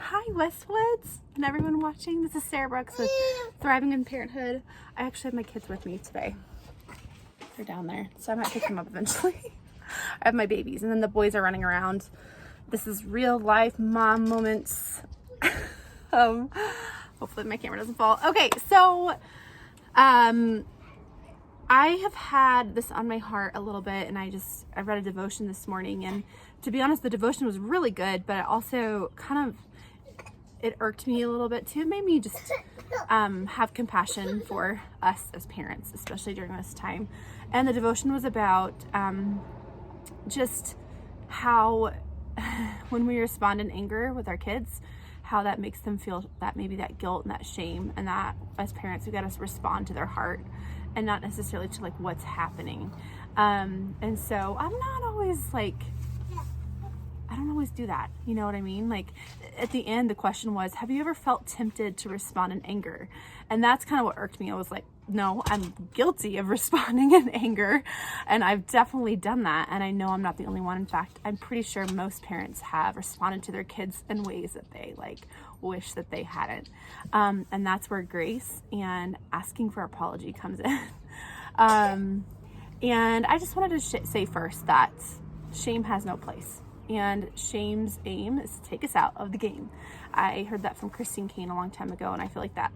Hi Westwoods and everyone watching. This is Sarah Brooks with Thriving in Parenthood. I actually have my kids with me today. They're down there, so I might pick them up eventually. I have my babies and then the boys are running around. This is real life mom moments. Hopefully my camera doesn't fall. Okay, so I have had this on my heart a little bit, and I read a devotion this morning, and to be honest, the devotion was really good, but it also it irked me a little bit too. It made me just have compassion for us as parents, especially during this time. And the devotion was about just how when we respond in anger with our kids, how that makes them feel that maybe that guilt and that shame, and that as parents we got to respond to their heart and not necessarily to like what's happening. And so I'm not always like, I don't always do that. You know what I mean? Like at the end, the question was, have you ever felt tempted to respond in anger? And that's kind of what irked me. I was like, no, I'm guilty of responding in anger. And I've definitely done that. And I know I'm not the only one. In fact, I'm pretty sure most parents have responded to their kids in ways that they like wish that they hadn't. And that's where grace and asking for apology comes in. And I just wanted to say first that shame has no place. And shame's aim is to take us out of the game. I heard that from Christine Caine a long time ago, and I feel like that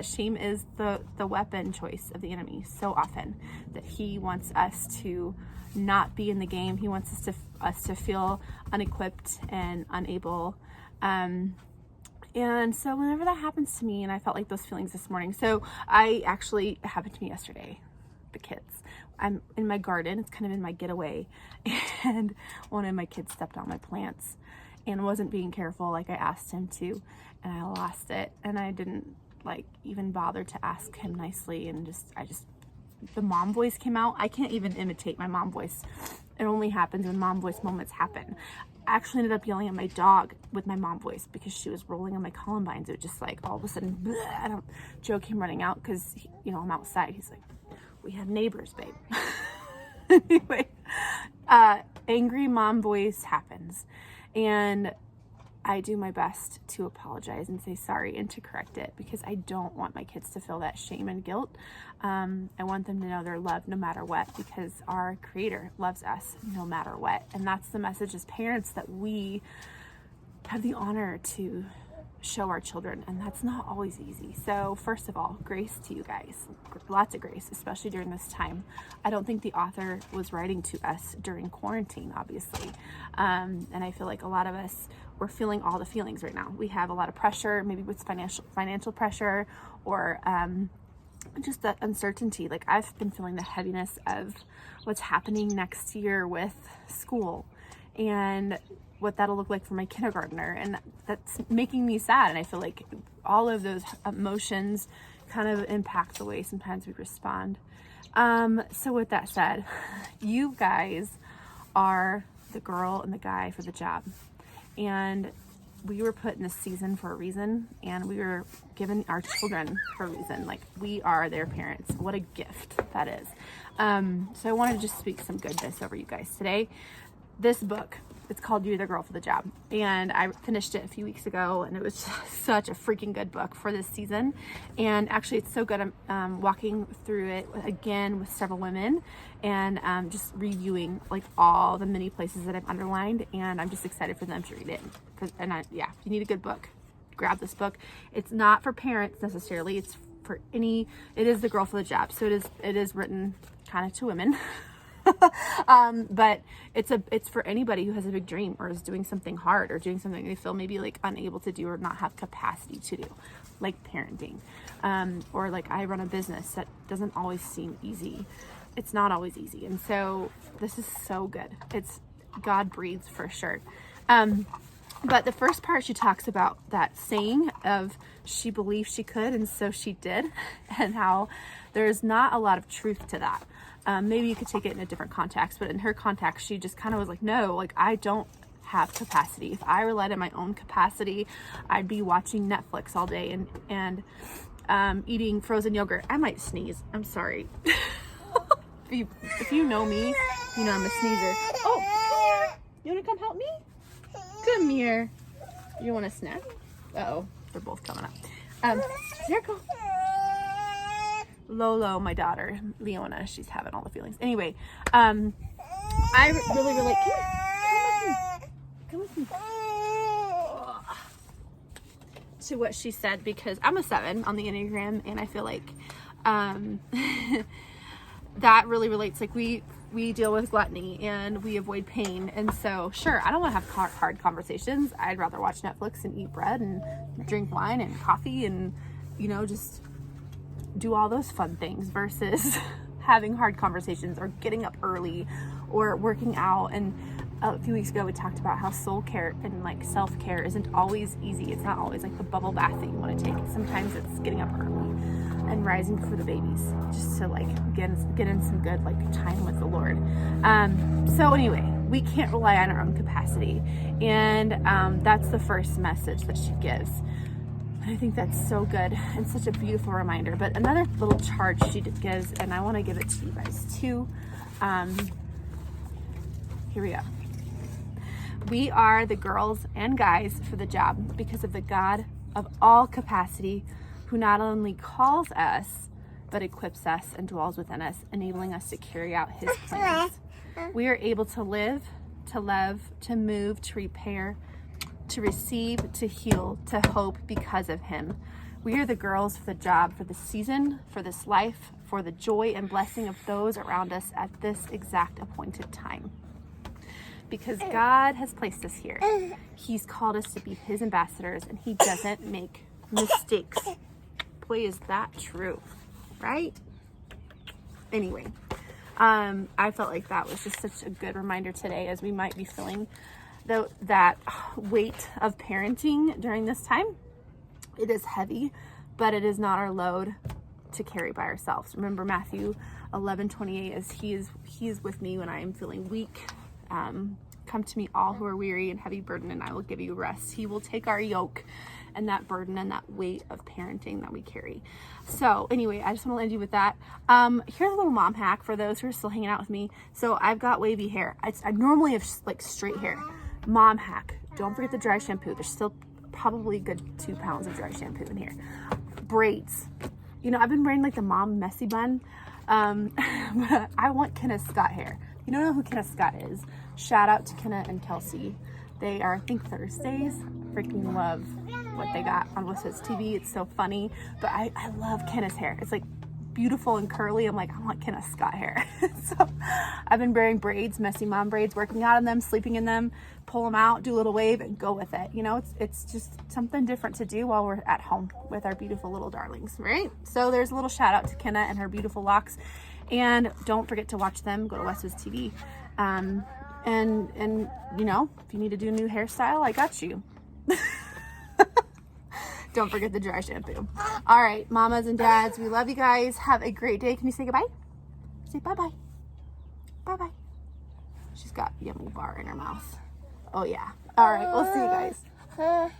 shame is the weapon choice of the enemy so often, that he wants us to not be in the game. He wants us to feel unequipped and unable. And so whenever that happens to me, and I felt like those feelings this morning, so it happened to me yesterday, the kids. I'm in my garden, it's kind of in my getaway, and one of my kids stepped on my plants and wasn't being careful like I asked him to, and I lost it, and I didn't like even bother to ask him nicely, and the mom voice came out. I can't even imitate my mom voice. It only happens when mom voice moments happen. I actually ended up yelling at my dog with my mom voice because she was rolling on my columbines. It was just like all of a sudden, bleh, Joe came running out because I'm outside. He's like, we have neighbors, babe. Anyway, angry mom voice happens, and I do my best to apologize and say sorry and to correct it, because I don't want my kids to feel that shame and guilt. I want them to know they're loved no matter what, because our Creator loves us no matter what. And that's the message as parents, that we have the honor to show our children, and that's not always easy. So first of all, grace to you guys, lots of grace, especially during this time. I don't think the author was writing to us during quarantine, obviously, and I feel like a lot of us, we're feeling all the feelings right now. We have a lot of pressure, maybe with financial pressure, or just that uncertainty. Like I've been feeling the heaviness of what's happening next year with school and what that'll look like for my kindergartner, and that's making me sad. And I feel like all of those emotions kind of impact the way sometimes we respond. So with that said, you guys are the girl and the guy for the job, and we were put in this season for a reason, and we were given our children for a reason. Like we are their parents. What a gift that is. So I wanted to just speak some goodness over you guys today. This book, it's called You're the Girl for the Job, and I finished it a few weeks ago, and it was just such a freaking good book for this season. And actually it's so good. I'm walking through it again with several women, and just reviewing like all the many places that I've underlined, and I'm just excited for them to read it. If you need a good book, grab this book. It's not for parents necessarily, it's for it is the girl for the job, so it is written kind of to women. But it's for anybody who has a big dream, or is doing something hard, or doing something they feel maybe like unable to do, or not have capacity to do, like parenting, or like I run a business that doesn't always seem easy. It's not always easy. And so this is so good. It's God breathes for sure. But the first part, she talks about that saying of she believed she could, and so she did, and how there's not a lot of truth to that. Maybe you could take it in a different context, but in her context, she just kind of was like, no, like I don't have capacity. If I relied on my own capacity, I'd be watching Netflix all day and eating frozen yogurt. I might sneeze. I'm sorry. If you know me, you know I'm a sneezer. Oh, come here. You want to come help me? Come here. You want a snack? Uh-oh, they're both coming up. Here, go. Lolo, my daughter, Leona, she's having all the feelings. Anyway, I really relate. Come with me. To what she said, because I'm a 7 on the Enneagram, and I feel like that really relates. Like we deal with gluttony and we avoid pain, and so sure, I don't want to have hard conversations. I'd rather watch Netflix and eat bread and drink wine and coffee and, you know, just do all those fun things versus having hard conversations or getting up early or working out. And a few weeks ago we talked about how soul care and like self-care isn't always easy. It's not always like the bubble bath that you want to take. Sometimes it's getting up early and rising for the babies just to like get in some good like time with the Lord. So anyway, we can't rely on our own capacity, and that's the first message that she gives. I think that's so good and such a beautiful reminder. But another little charge she gives, and I want to give it to you guys too. Here we go. We are the girls and guys for the job because of the God of all capacity, who not only calls us, but equips us and dwells within us, enabling us to carry out his plans. We are able to live, to love, to move, to repair, to receive, to heal, to hope because of him. We are the girls for the job, for the season, for this life, for the joy and blessing of those around us at this exact appointed time. Because God has placed us here. He's called us to be his ambassadors, and he doesn't make mistakes. Boy, is that true, right? Anyway, I felt like that was just such a good reminder today, as we might be feeling that weight of parenting during this time. It is heavy, but it is not our load to carry by ourselves. Remember Matthew 11:28, as he is with me when I am feeling weak. Come to me all who are weary and heavy burdened, and I will give you rest. He will take our yoke and that burden and that weight of parenting that we carry. So anyway, I just want to end you with that. Here's a little mom hack for those who are still hanging out with me. So I've got wavy hair. I normally have like straight hair. Mom hack: don't forget the dry shampoo. There's still probably a good 2 pounds of dry shampoo in here. Braids. You know, I've been wearing like the mom messy bun, but I want Kenneth Scott hair. You don't know who Kenneth Scott is? Shout out to Kenna and Kelsey. They are, I think, Thursdays. Freaking love what they got on What's TV. It's so funny. But I love Kenna's hair. It's like beautiful and curly. I'm like, I want Kenneth Scott hair. So I've been wearing braids, messy mom braids, working out in them, sleeping in them, pull them out, do a little wave, and go with it. You know, it's just something different to do while we're at home with our beautiful little darlings, right? So there's a little shout out to Kenna and her beautiful locks. And don't forget to watch them. Go to Westwood TV. And you know, if you need to do a new hairstyle, I got you. Don't forget the dry shampoo. All right, mamas and dads, we love you guys. Have a great day. Can you say goodbye? Say bye-bye. Bye-bye. She's got yummy bar in her mouth. Oh, yeah. All right, we'll see you guys.